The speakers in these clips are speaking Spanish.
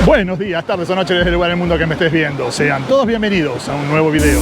Buenos días, tardes o noches desde el lugar del mundo que me estés viendo. Sean todos bienvenidos a un nuevo video.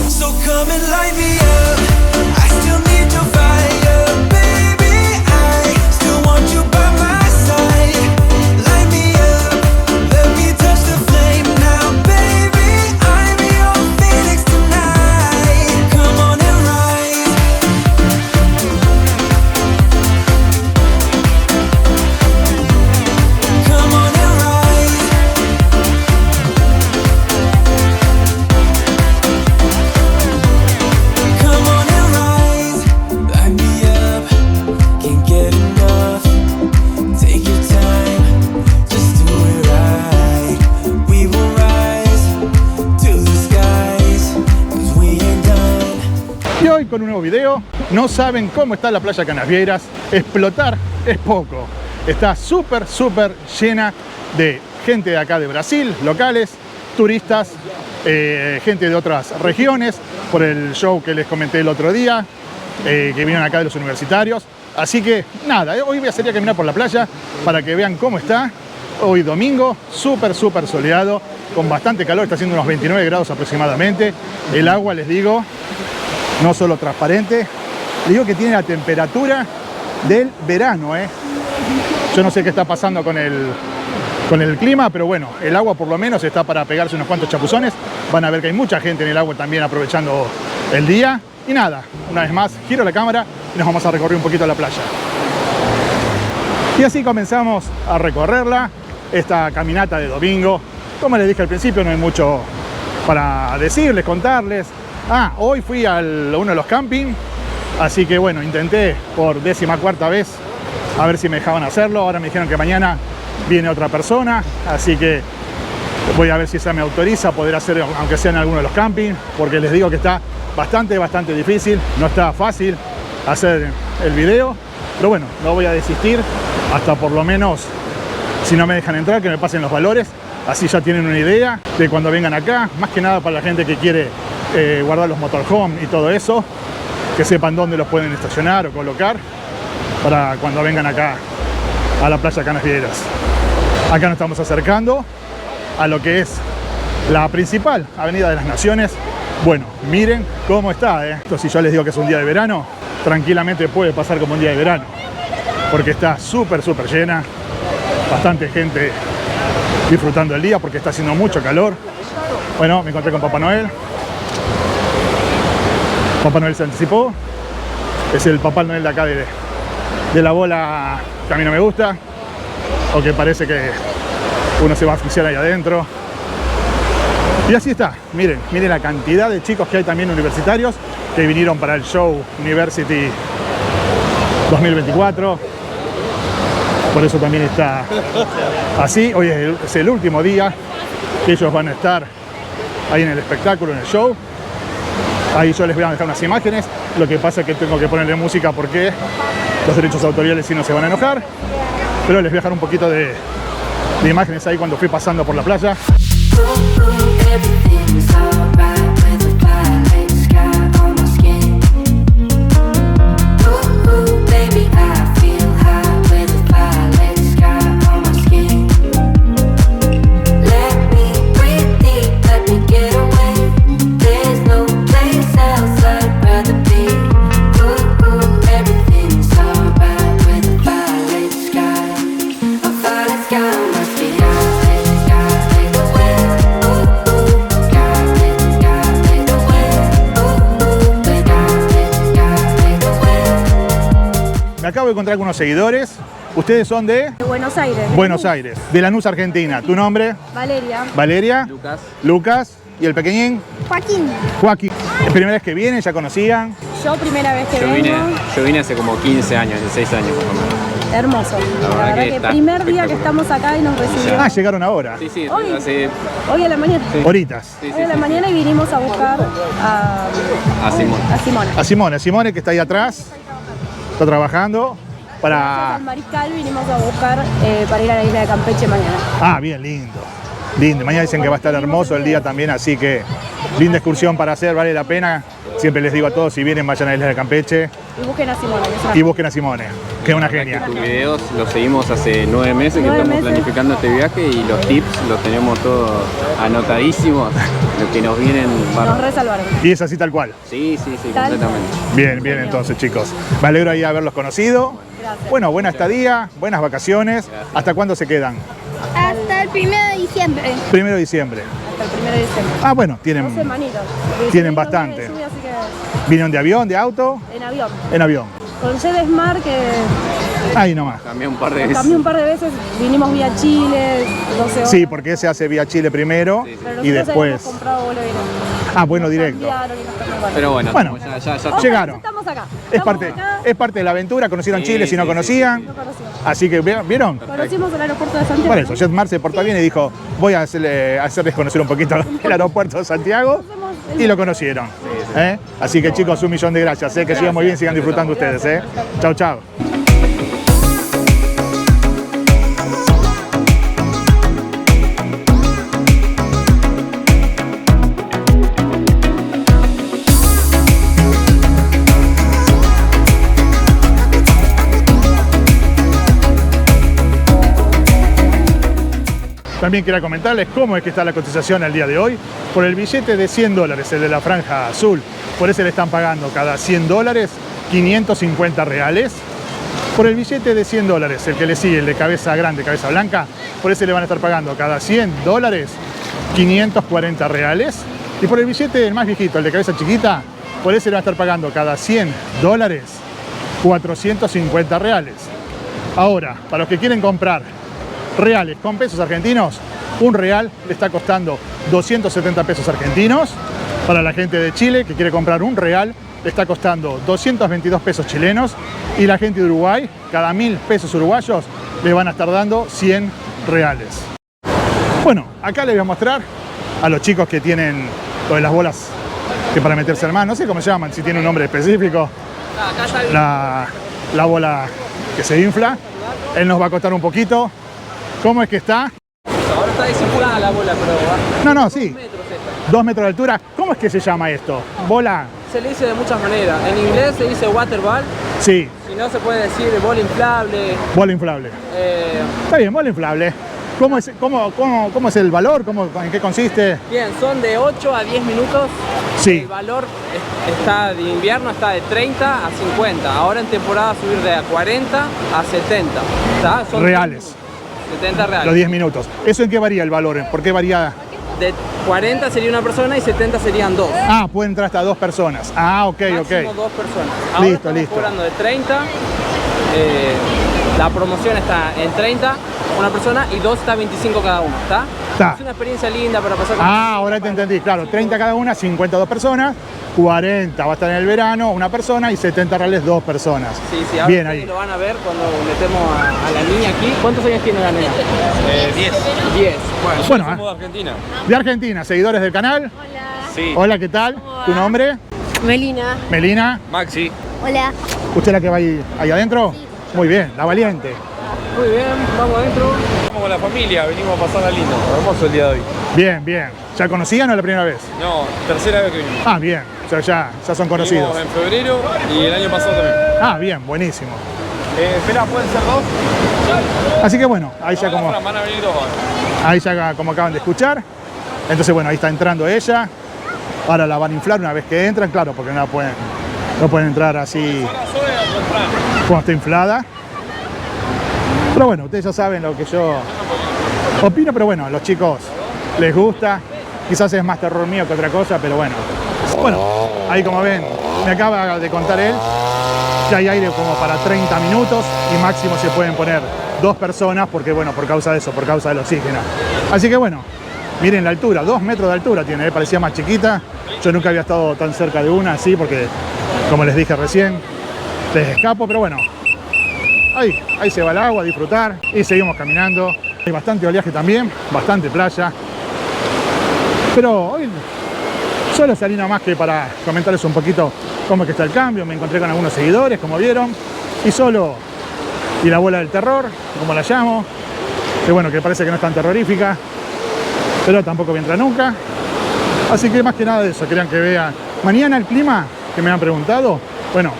Con un nuevo video. No saben cómo está la playa Canasvieiras. Explotar es poco. Está súper llena de gente de acá de Brasil, locales, turistas, gente de otras regiones, por el show que les comenté el otro día, que vinieron acá de los universitarios. Así que nada, hoy voy a salir a caminar por la playa para que vean cómo está. Hoy domingo, súper soleado, con bastante calor, está haciendo unos 29 grados aproximadamente. El agua, les digo, no solo transparente, le digo que tiene la temperatura del verano, Yo no sé qué está pasando con el clima, pero bueno, el agua por lo menos está para pegarse unos cuantos chapuzones. Van a ver que hay mucha gente en el agua también aprovechando el día. Y nada, una vez más, giro la cámara y nos vamos a recorrer un poquito la playa. Y así comenzamos a recorrerla, esta caminata de domingo. Como les dije al principio, no hay mucho para decirles, contarles. Hoy fui a uno de los campings, así que bueno, intenté por 14ª vez a ver si me dejaban hacerlo. Ahora me dijeron que mañana viene otra persona, así que voy a ver si esa me autoriza poder hacer, aunque sea en alguno de los campings, porque les digo que está bastante difícil, no está fácil hacer el video, pero bueno, no voy a desistir hasta por lo menos, si no me dejan entrar, que me pasen los valores, así ya tienen una idea de cuando vengan acá, más que nada para la gente que quiere guardar los motorhome y todo eso, que sepan dónde los pueden estacionar o colocar para cuando vengan acá a la playa Canasvieiras. Acá nos estamos acercando a lo que es la principal avenida de las Naciones. Bueno, miren cómo está, Esto, si yo les digo que es un día de verano, tranquilamente puede pasar como un día de verano, porque está súper llena, bastante gente disfrutando el día porque está haciendo mucho calor. Bueno, me encontré con Papá Noel. Papá Noel se anticipó. Es el Papá Noel de acá de la bola que a mí no me gusta, o que parece que uno se va a asfixiar ahí adentro. Y así está, miren la cantidad de chicos que hay también universitarios que vinieron para el show University 2024. Por eso también está así. Hoy es el último día que ellos van a estar ahí en el espectáculo, en el show. Ahí yo les voy a dejar unas imágenes. Lo que pasa es que tengo que ponerle música porque los derechos autoriales sí no se van a enojar. Pero les voy a dejar un poquito de imágenes ahí cuando fui pasando por la playa. Acabo de encontrar algunos seguidores. Ustedes son de Buenos Aires. Buenos Aires, de Lanús, Argentina. ¿Tu nombre? Valeria. Valeria. Lucas. Lucas. ¿Y el pequeñín? Joaquín. Joaquín. ¿Es primera vez que vienen? ¿Ya conocían? Yo primera vez que vengo. Yo vine hace como 15 años, 16 años más o menos. Hermoso. La verdad que está primer día que estamos acá y nos recibieron. Llegaron ahora. Sí, Hoy a la mañana. Sí. Horitas. Hoy a la mañana y vinimos a buscar a Simona. A Simone, que está ahí atrás. Está trabajando para... Al Mariscal vinimos a buscar para ir a la isla de Campeche mañana. Bien, lindo. Lindo. Mañana dicen que va a estar hermoso el día también, así que linda excursión para hacer, vale la pena. Siempre les digo a todos, si vienen, vayan a Isla de Campeche. Y busquen a Simone. Que es una Y busquen a Simone, que es una genia. Tus videos los seguimos hace 9 meses que 9 estamos meses. planificando este viaje y los tips los tenemos todos anotadísimos, los que nos vienen Nos bárbaros. resalvaron. Y es así tal cual. Sí, Tal completamente. Bien, bien entonces, chicos. Me alegro ahí de haberlos conocido. Gracias. Bueno, buena estadía, buenas vacaciones. ¿Hasta cuándo se quedan? Hasta el 1 de diciembre. 1 de diciembre. Hasta el 1 de diciembre. Ah, bueno, 2 tienen, semanitas. tienen Sí, bastante. sube, así que ¿Vinieron de avión, de auto? en avión. En avión. Con Jedesmar, que Ahí nomás. Cambié un par de veces. cambié un par de veces, vinimos vía Chile, 12 horas. Sí, porque se hace vía Chile primero Pero y nosotros después... habíamos comprado vuelo directo. Ah, vuelo Nos directo. cambiaron y nos cambiaron. Pero bueno, Bueno. como ya Ojalá, Llegaron. Estamos acá. Es Estamos parte, acá, es parte de la aventura, conocieron Sí, Chile si no sí, conocían. no conocimos. Así que, ¿vieron? Conocimos el aeropuerto de Santiago. Por eso, Jetmar se porta bien y dijo, voy a hacerles conocer un poquito el aeropuerto de Santiago y lo conocieron. ¿Eh? Así que chicos, 1.000.000 de gracias. Que sigan muy bien, sigan disfrutando ustedes. Chau, chau. También quería comentarles cómo es que está la cotización al día de hoy. Por el billete de $100, el de la franja azul, por ese le están pagando cada $100 550 reales. Por el billete de $100, el que le sigue, el de cabeza grande, cabeza blanca, por ese le van a estar pagando cada $100 540 reales. Y por el billete el más viejito, el de cabeza chiquita, por ese le van a estar pagando cada $100 450 reales. Ahora, para los que quieren comprar reales con pesos argentinos, un real le está costando 270 pesos argentinos. Para la gente de Chile que quiere comprar un real, le está costando 222 pesos chilenos. Y la gente de Uruguay, cada 1.000 pesos uruguayos, le van a estar dando 100 reales. Bueno, acá les voy a mostrar a los chicos que tienen lo de las bolas que para meterse al mar, no sé cómo se llaman, si tiene un nombre específico. La bola que se infla. Él nos va a contar un poquito cómo es que está. Ahora está disimulada la bola, pero No, sí. 2 metros esta. 2 metros de altura. ¿Cómo es que se llama esto? ¿Bola? Se le dice de muchas maneras. En inglés se dice waterball, Sí, si no se puede decir bola inflable. bola inflable. Está bien, bola inflable. ¿Cómo es el valor? ¿En qué consiste? Bien, son de 8 a 10 minutos. Sí. El valor está de invierno está de 30 a 50. Ahora en temporada subir de a 40 a 70. ¿Está? Son Reales. 70 reales. Los 10 minutos. ¿Eso en qué varía el valor? ¿Por qué varía? De 40 sería una persona y 70 serían 2. Ah, pueden entrar hasta 2 personas. Ah, ok, Máximo ok. 2 personas. Ahora Listo, estamos listo. cobrando de 30. La promoción está en 30 una persona y 2 está 25 cada uno, ¿está? Está. Es una experiencia linda para pasar con Ah, ahora te entendí. Claro, 30 cada una, 52 personas. 40 va a estar en el verano una persona y 70 reales 2 personas. Sí, ahora Bien ustedes ahí. lo van a ver cuando metemos a la niña aquí. ¿Cuántos años tiene la nena? 10. 10. Bueno, Bueno, Somos de Argentina. de Argentina, seguidores del canal. Sí. Hola, ¿qué tal? ¿Tu nombre? Melina. Melina. Maxi. Hola. ¿Usted es la que va ahí adentro? Muy bien, la valiente. muy bien, vamos adentro. Estamos con la familia, venimos a pasarla lindo. Hermoso el día de hoy. Bien, bien. ¿Ya conocían o la primera vez? No, tercera vez que vinimos. Ah, bien. O sea, ya son conocidos. Vinimos en febrero y el año pasado también. Ah, bien, buenísimo. Espera, ¿pueden ser 2? Así que bueno, ahí ya como, Van a venir 2 ahora. ahí ya como acaban de escuchar. Entonces bueno, ahí está entrando ella. Ahora la van a inflar una vez que entran, claro, porque no pueden entrar así cuando está inflada. Pero bueno, ustedes ya saben lo que yo opino, pero bueno, a los chicos les gusta. Quizás es más terror mío que otra cosa, pero bueno. Bueno, ahí como ven, me acaba de contar él que hay aire como para 30 minutos y máximo se pueden poner 2 personas porque bueno, por causa de eso, por causa del oxígeno. Así que bueno, miren la altura, 2 metros de altura tiene, parecía más chiquita. Yo nunca había estado tan cerca de una así porque, como les dije recién, les escapo, pero bueno. Ahí se va el agua a disfrutar y seguimos caminando. Hay bastante oleaje también, bastante playa. Pero hoy solo salí nada más que para comentarles un poquito cómo es que está el cambio. Me encontré con algunos seguidores, como vieron. Y la bola del terror, como la llamo. Que bueno, que parece que no es tan terrorífica. pero tampoco entra nunca. Así que más que nada de eso, querían que vean. Mañana el clima, que me han preguntado, bueno,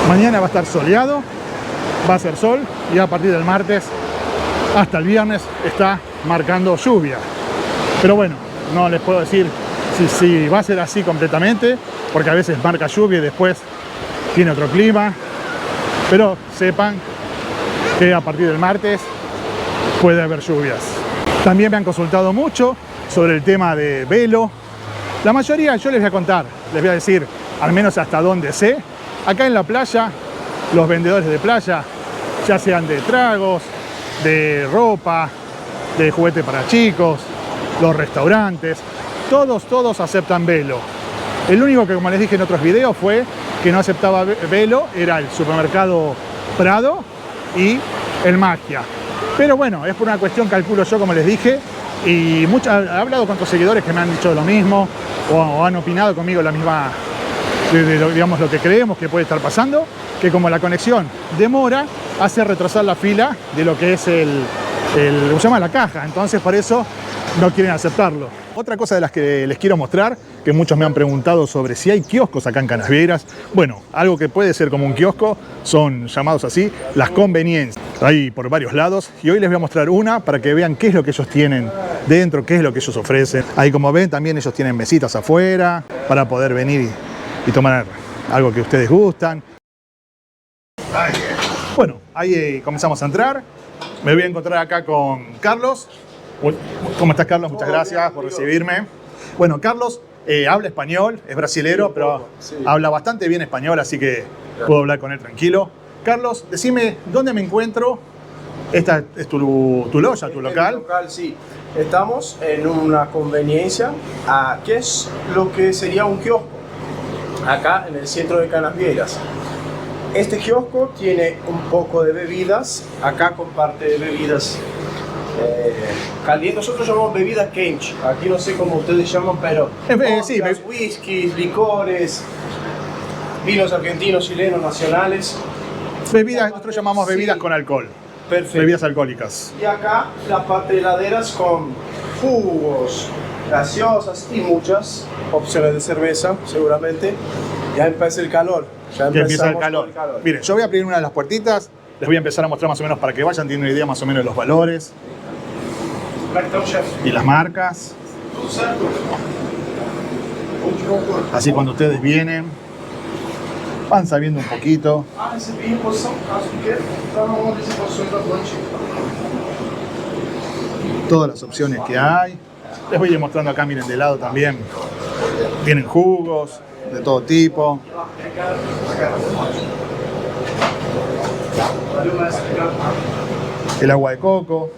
mañana va a estar soleado, va a ser sol, y a partir del martes hasta el viernes está marcando lluvia. Pero bueno, no les puedo decir si va a ser así completamente, porque a veces marca lluvia y después tiene otro clima. Pero sepan que a partir del martes puede haber lluvias. También me han consultado mucho sobre el tema de velo. La mayoría yo les voy a contar, les voy a decir al menos hasta donde sé. Acá en la playa, los vendedores de playa, ya sean de tragos, de ropa, de juguete para chicos, los restaurantes, todos aceptan velo. El único que, como les dije en otros videos, fue que no aceptaba velo, era el supermercado Prado y el Magia. Pero bueno, es por una cuestión, calculo yo, como les dije, y he hablado con otros seguidores que me han dicho lo mismo, o han opinado conmigo la misma, digamos, lo que creemos que puede estar pasando, que como la conexión demora, hace retrasar la fila de lo que es se llama la caja, entonces por eso no quieren aceptarlo. Otra cosa de las que les quiero mostrar, que muchos me han preguntado sobre si hay kioscos acá en Canasvieiras. Bueno, algo que puede ser como un kiosco, son llamados así, las conveniencias. Hay por varios lados, y hoy les voy a mostrar una para que vean qué es lo que ellos tienen dentro, qué es lo que ellos ofrecen. Ahí, como ven, también ellos tienen mesitas afuera para poder venir y tomar algo que ustedes gustan. Bueno, ahí comenzamos a entrar. Me voy a encontrar acá con Carlos. ¿Cómo estás, Carlos? Muchas gracias por recibirme. Bueno, Carlos habla español, es brasilero, pero habla bastante bien español, así que puedo hablar con él tranquilo. Carlos, decime, ¿dónde me encuentro? Esta es tu loja, tu local. Local, sí. Estamos en una conveniencia, que es lo que sería un kiosco, acá en el centro de Canasvieiras. Este kiosco tiene un poco de bebidas, acá comparte bebidas calientes. Nosotros llamamos bebidas quente, aquí no sé cómo ustedes llaman, pero sí, whiskies, licores, vinos argentinos, chilenos, nacionales. Bebidas, nosotros llamamos bebidas con alcohol. Perfecto. Bebidas alcohólicas. Y acá la parte de heladeras con jugos, gaseosas y muchas opciones de cerveza, seguramente. Ya empieza el calor. Ya empieza el calor. Miren, yo voy a abrir una de las puertitas, les voy a empezar a mostrar más o menos para que vayan, tienen una idea más o menos de los valores y las marcas. Así cuando ustedes vienen, van sabiendo un poquito. Todas las opciones que hay. Les voy a ir mostrando acá, miren, de lado también. Tienen jugos de todo tipo. El agua de coco.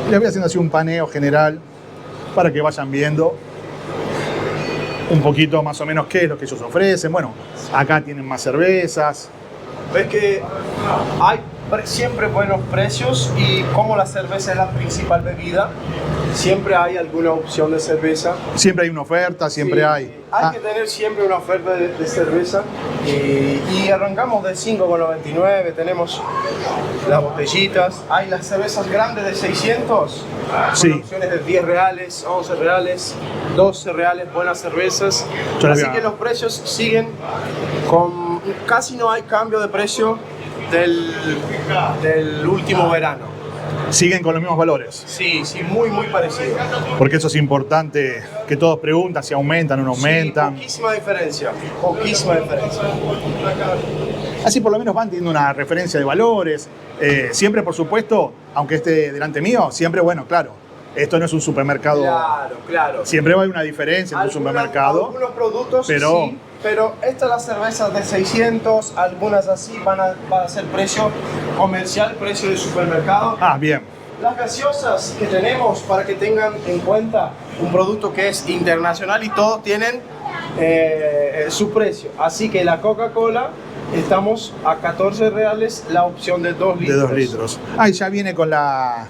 Les voy haciendo así un paneo general para que vayan viendo un poquito más o menos qué es lo que ellos ofrecen. Bueno, acá tienen más cervezas. Ves que hay siempre buenos precios, y como la cerveza es la principal bebida, siempre hay alguna opción de cerveza. Siempre hay una oferta, siempre Sí, hay. Hay que tener siempre una oferta de cerveza. Y arrancamos de 5,99, tenemos las botellitas. Hay las cervezas grandes de 600, Sí. con opciones de 10 reales, 11 reales, 12 reales, buenas cervezas. Yo las Así vi a- que los precios siguen con... Casi no hay cambio de precio del último verano. Siguen con los mismos valores. Sí, muy parecido. Porque eso es importante, que todos preguntan si aumentan o no aumentan. Sí, poquísima diferencia, poquísima diferencia. Así por lo menos van teniendo una referencia de valores. Siempre, por supuesto, aunque esté delante mío, siempre, bueno, claro, esto no es un supermercado. Claro. Siempre va a haber una diferencia entre un supermercado. Algunos productos pero- sí, pero estas las cervezas de 600, algunas así van a ser precio comercial, precio de supermercado. Ah, bien. Las gaseosas que tenemos, para que tengan en cuenta, un producto que es internacional y todos tienen su precio. Así que la Coca-Cola, estamos a 14 reales la opción de 2 De litros. 2 litros. Ah, y ya viene con la...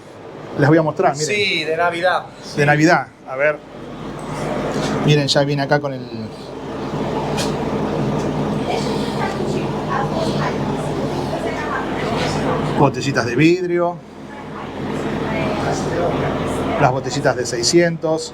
Les voy a mostrar, miren. Sí, de Navidad. De Navidad. A ver. Miren, ya viene acá con el... botellitas de vidrio, las botellitas de 600.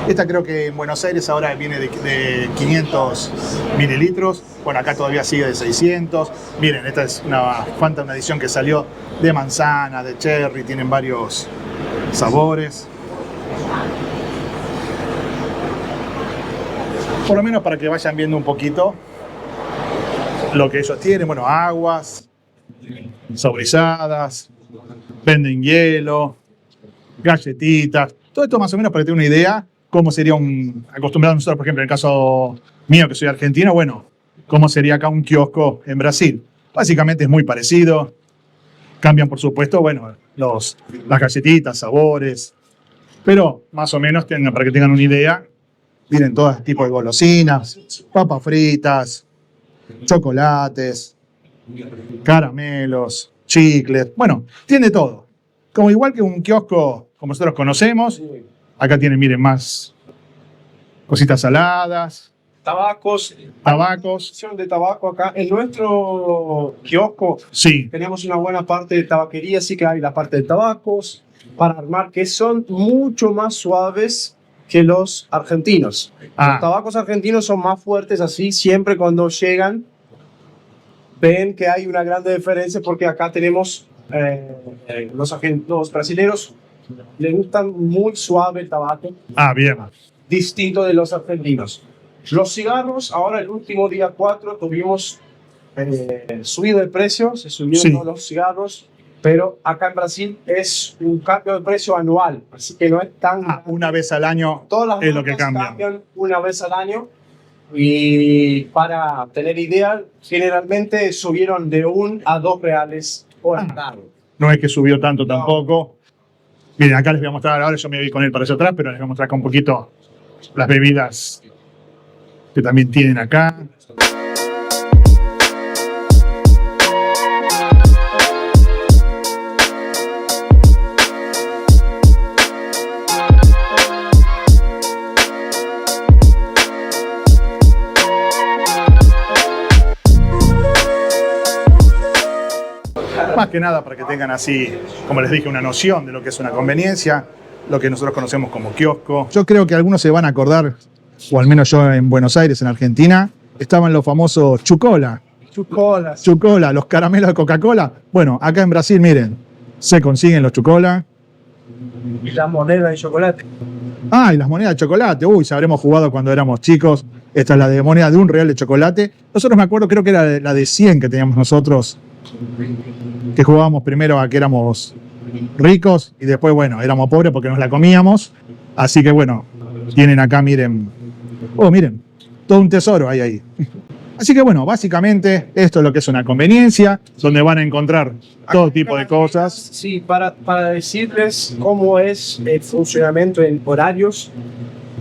Esta creo que en Buenos Aires ahora viene de 500 mililitros. Bueno, acá todavía sigue de 600. Miren, esta es una Fanta, una edición que salió de manzana, de cherry, tienen varios sabores. Por lo menos para que vayan viendo un poquito lo que ellos tienen. Bueno, aguas saborizadas, venden hielo, galletitas. Todo esto más o menos para que tengan una idea cómo sería acostumbrado nosotros, por ejemplo, en el caso mío que soy argentino, bueno, cómo sería acá un kiosco en Brasil. Básicamente es muy parecido. Cambian, por supuesto, bueno, las galletitas, sabores, pero más o menos para que tengan una idea, tienen todo tipo de golosinas, papas fritas, chocolates, caramelos, chicles, bueno, tiene todo. Como igual que un kiosco como nosotros conocemos, acá tienen, miren, más cositas saladas, Tabacos. Sección de tabaco acá. En nuestro kiosco sí, tenemos una buena parte de tabaquería, sí que hay la parte de tabacos para armar, que son mucho más suaves que los argentinos. Los tabacos argentinos son más fuertes, así siempre cuando llegan ven que hay una gran diferencia, porque acá tenemos los brasileños les gustan muy suave el tabaco. bien. Distinto de los argentinos. Los cigarros, ahora el último día 4 tuvimos subido de precio, se subieron todos los cigarros, pero acá en Brasil es un cambio de precio anual, así que no es tan... una vez al año es lo que cambian una vez al año, y para tener idea, generalmente subieron de 1 a 2 reales por tarde. No es que subió tanto tampoco. Miren, acá les voy a mostrar, ahora yo me voy con él para hacia atrás, pero les voy a mostrar acá un poquito las bebidas que también tienen acá. Más que nada para que tengan así, como les dije, una noción de lo que es una conveniencia, lo que nosotros conocemos como kiosco. Yo creo que algunos se van a acordar, o al menos yo en Buenos Aires, en Argentina, estaban los famosos chucola. Chucola, los caramelos de Coca-Cola. Bueno, acá en Brasil, miren, se consiguen los chucola. Y las monedas de chocolate. Y las monedas de chocolate. Uy, ya habremos jugado cuando éramos chicos. Esta es la de moneda de $1 de chocolate. Nosotros me acuerdo, creo que era la de 100 que teníamos nosotros, que jugábamos primero a que éramos ricos y después, bueno, éramos pobres porque nos la comíamos. Así que, bueno, tienen acá, miren. Miren, todo un tesoro hay ahí. Así que, bueno, básicamente esto es lo que es una conveniencia, donde van a encontrar todo tipo de cosas. Sí, para decirles cómo es el funcionamiento en horarios.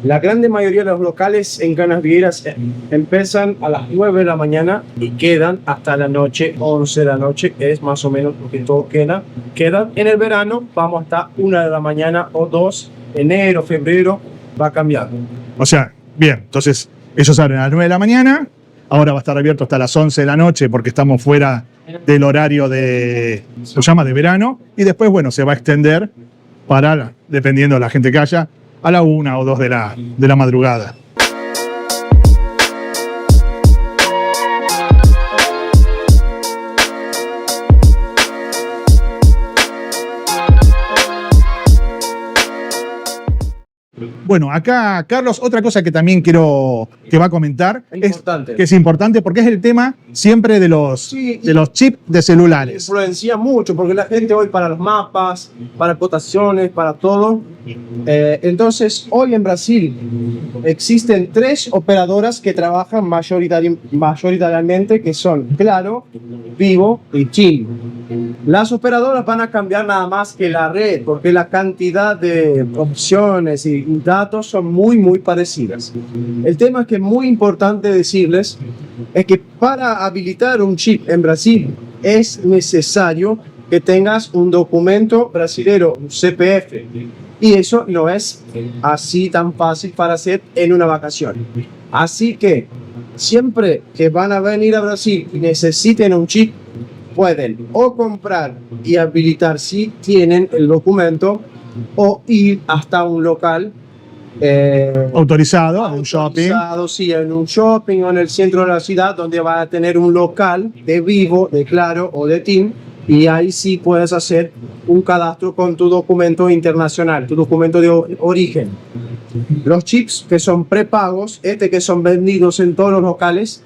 La gran mayoría de los locales en Canasvieiras empiezan a las 9 de la mañana y quedan hasta la noche, 11 de la noche, es más o menos lo que todo queda. Quedan en el verano, vamos hasta 1 de la mañana o 2, enero, febrero, va cambiando. O sea, bien, entonces ellos abren a las 9 de la mañana, ahora va a estar abierto hasta las 11 de la noche porque estamos fuera del horario de verano, y después, bueno, se va a extender para, dependiendo de la gente que haya, a la 1 o 2 de la madrugada. Bueno, acá, Carlos, otra cosa que también quiero que va a comentar es que es importante porque es el tema siempre de los chips de celulares. Influencia mucho porque la gente hoy para los mapas, para cotaciones, para todo. Entonces, hoy en Brasil existen 3 operadoras que trabajan mayoritariamente, que son Claro, Vivo y TIM. Las operadoras van a cambiar nada más que la red, porque la cantidad de opciones y datos son muy parecidas. El tema es que es muy importante decirles es que para habilitar un chip en Brasil es necesario que tengas un documento brasilero, un CPF, y eso no es así tan fácil para hacer en una vacación. Así que siempre que van a venir a Brasil y necesiten un chip, pueden o comprar y habilitar si tienen el documento o ir hasta un local Autorizado, en un shopping. autorizado, sí, en un shopping o en el centro de la ciudad donde va a tener un local de Vivo, de Claro o de TIM, y ahí sí puedes hacer un cadastro con tu documento internacional, tu documento de origen. Los chips que son prepagos, que son vendidos en todos los locales,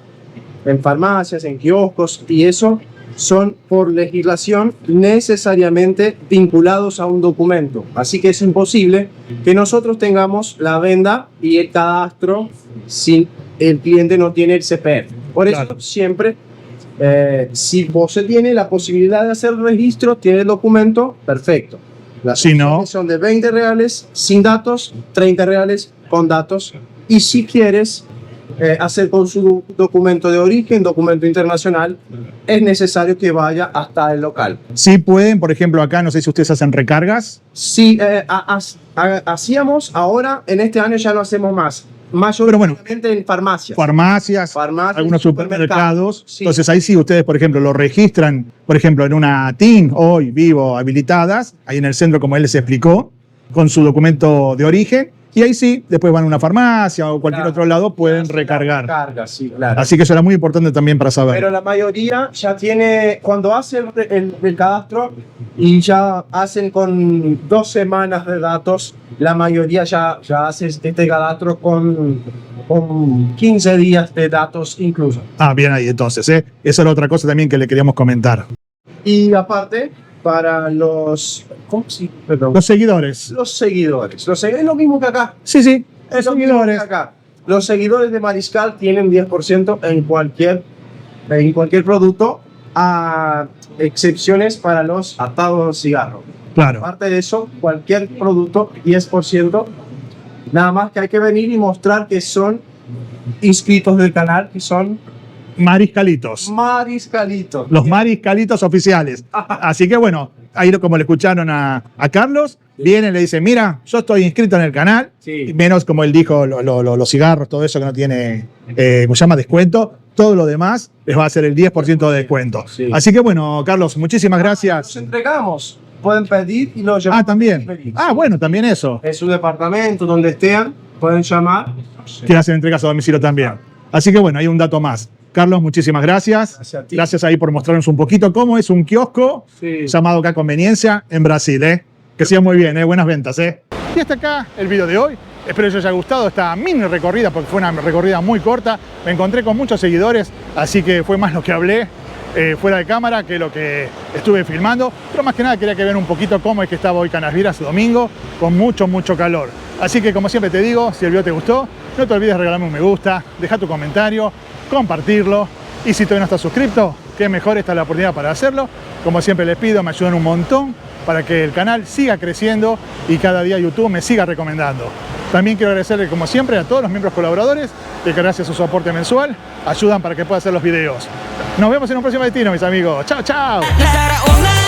en farmacias, en kioscos y eso, son por legislación necesariamente vinculados a un documento. Así que es imposible que nosotros tengamos la venda y el cadastro si el cliente no tiene el CPF. Por eso Claro. siempre, si vos tiene la posibilidad de hacer el registro, tiene el documento, perfecto. Las Si no- opciones son de 20 reales sin datos, 30 reales con datos. Y si quieres hacer con su documento de origen, documento internacional, es necesario que vaya hasta el local. Sí pueden, por ejemplo, acá, no sé si ustedes hacen recargas. Sí, hacíamos, ahora en este año ya no hacemos más. Mayormente en farmacias. Farmacias, algunos supermercados. Sí. Entonces ahí sí ustedes, por ejemplo, lo registran, por ejemplo, en una TIN, hoy Vivo habilitadas, ahí en el centro, como él les explicó, con su documento de origen. Y ahí sí, después van a una farmacia o cualquier otro lado, pueden recargar. Recarga, sí, claro. Así que eso era muy importante también para saber. Pero la mayoría ya tiene, cuando hacen el cadastro y ya hacen con 2 semanas de datos, la mayoría ya hace este cadastro con 15 días de datos incluso. Ah, bien ahí entonces, ¿eh? Esa era otra cosa también que le queríamos comentar. Y aparte, para los... ¿Cómo sí? Perdón. Los seguidores. Los seguidores. Es lo mismo que acá. Sí, sí, Es los lo mismo que seguidores. acá. Los seguidores de Mariscal tienen 10% en cualquier producto, a excepciones para los atados de cigarro. Claro. Aparte de eso, cualquier producto, 10%. Nada más que hay que venir y mostrar que son inscritos del canal, que son Mariscalitos. Mariscalitos. Los mariscalitos oficiales. Así que bueno, ahí como le escucharon a Carlos, viene y le dice, mira, yo estoy inscrito en el canal, Sí. y menos como él dijo, los cigarros, todo eso que no tiene, ¿cómo se llama? Descuento, todo lo demás les va a hacer el 10% de descuento. Sí. Así que bueno, Carlos, muchísimas gracias. Los entregamos. Pueden pedir y los llevamos. También. Bueno, también eso. En su departamento, donde estén, pueden llamar. Que hacen entregas a domicilio también. Así que bueno, hay un dato más. Carlos, muchísimas gracias. Gracias a ti. Gracias ahí por mostrarnos un poquito cómo es un kiosco Sí. llamado acá Conveniencia en Brasil, ¿eh? Que siga muy bien, ¿eh? Buenas ventas, ¿eh? Y hasta acá el video de hoy. Espero que os haya gustado esta mini recorrida, porque fue una recorrida muy corta. Me encontré con muchos seguidores, así que fue más lo que hablé fuera de cámara que lo que estuve filmando. Pero más que nada quería que vean un poquito cómo es que estaba hoy Canasvieiras domingo, con mucho calor. Así que como siempre te digo, si el video te gustó, no te olvides de regalarme un me gusta, dejar tu comentario, compartirlo. Y si todavía no estás suscrito, qué mejor, esta es la oportunidad para hacerlo. Como siempre les pido, me ayudan un montón para que el canal siga creciendo y cada día YouTube me siga recomendando. También quiero agradecerle, como siempre, a todos los miembros colaboradores que gracias a su aporte mensual ayudan para que pueda hacer los videos. Nos vemos en un próximo destino, mis amigos. ¡Chao, chao! Una